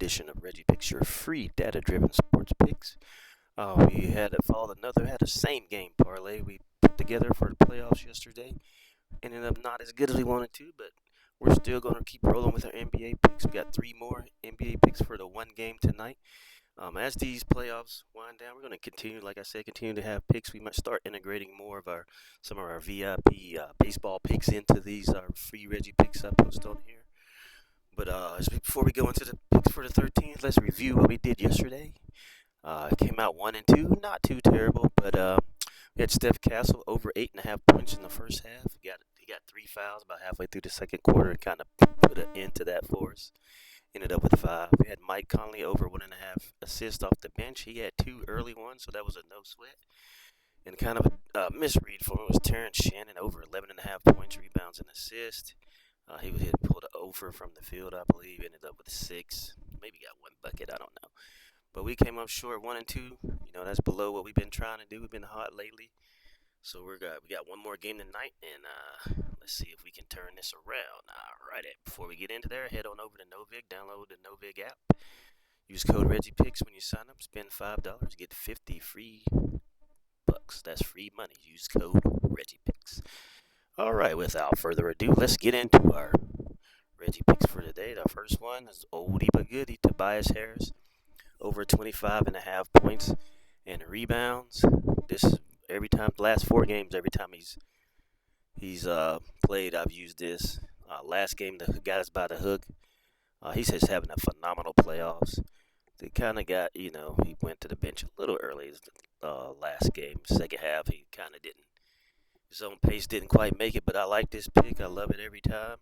edition of Reggie Picks, your free data-driven sports picks. We had a same game parlay we put together for the playoffs yesterday. Ended up not as good as we wanted to, but we're still going to keep rolling with our NBA picks. We got three more NBA picks for the one game tonight. As these playoffs wind down, we're going to continue, like I said, continue to have picks. We might start integrating more of some of our VIP baseball picks into these free Reggie picks I post on here. But before we go into the picks for the 13th, let's review what we did yesterday. It came out 1-2, not too terrible, but we had Steph Castle over 8.5 points in the first half. He got three fouls about halfway through the second quarter and kind of put an end to that for us. Ended up with 5. We had Mike Conley over 1.5 assists off the bench. He had 2 early ones, so that was a no sweat. And kind of a misread for him was Terrence Shannon over 11.5 points, rebounds, and assists. He pulled an over from the field, I believe. Ended up with 6. Maybe got 1 bucket, I don't know. But we came up short 1-2. You know, that's below what we've been trying to do. We've been hot lately. So we got one more game tonight, and let's see if we can turn this around. All right, before we get into there, head on over to NOVIG, download the NOVIG app. Use code REGGIEPICKS when you sign up. Spend $5, get 50 free bucks. That's free money. Use code REGGIEPICKS. All right, without further ado, let's get into our Reggie picks for today. The first one is oldie but goodie, Tobias Harris, over 25.5 points and rebounds. The last 4 games, every time he's played, I've used this. Last game, the got us by the hook. He's just having a phenomenal playoffs. They kind of got, he went to the bench a little early last game. Second half, he kind of didn't. His own pace didn't quite make it, but I like this pick. I love it every time.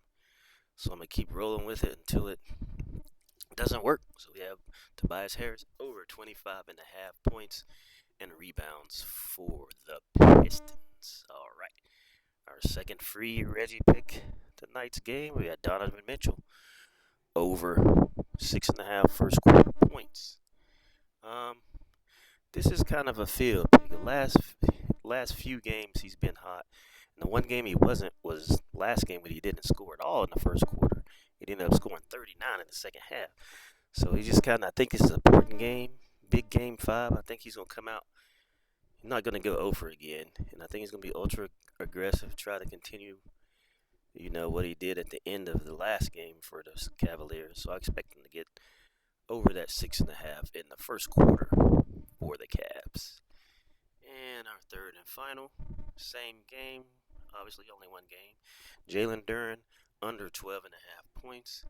So I'm going to keep rolling with it until it doesn't work. So we have Tobias Harris over 25.5 points and rebounds for the Pistons. All right. Our second free Reggie pick tonight's game, we got Donovan Mitchell over 6.5 first quarter points. This is kind of a field pick. The last few games he's been hot. And the one game he wasn't was last game when he didn't score at all in the first quarter. He ended up scoring 39 in the second half. So he just I think it's an important game. Big game 5. I think he's going to come out. He's not going to go over again. And I think he's going to be ultra aggressive, try to continue, what he did at the end of the last game for the Cavaliers. So I expect him to get over that 6.5 in the first quarter for the Cavs. And our third and final, same game, obviously only one game. Jalen Duren under 12.5 points.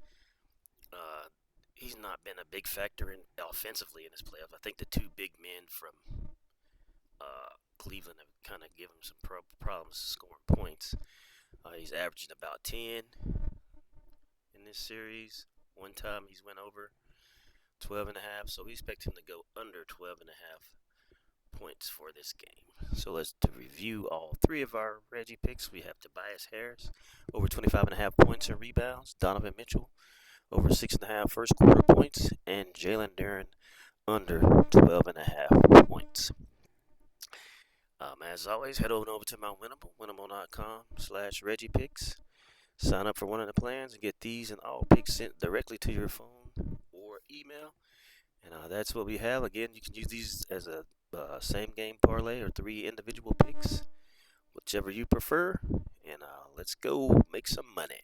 He's not been a big factor offensively in his playoffs. I think the 2 big men from Cleveland have kind of given him some problems scoring points. He's averaging about 10 in this series. One time he's went over 12.5, so we expect him to go under 12.5 points for this game. So let's review all 3 of our Reggie picks. We have Tobias Harris over 25.5 points and rebounds, Donovan Mitchell over 6.5 first quarter points, and Jalen Duren under 12.5 points. As always, head on over to my winnable.com/ReggiePicks. Sign up for one of the plans and get these and all picks sent directly to your phone or email. And that's what we have. Again, you can use these as a same game parlay or 3 individual picks, whichever you prefer. And let's go make some money.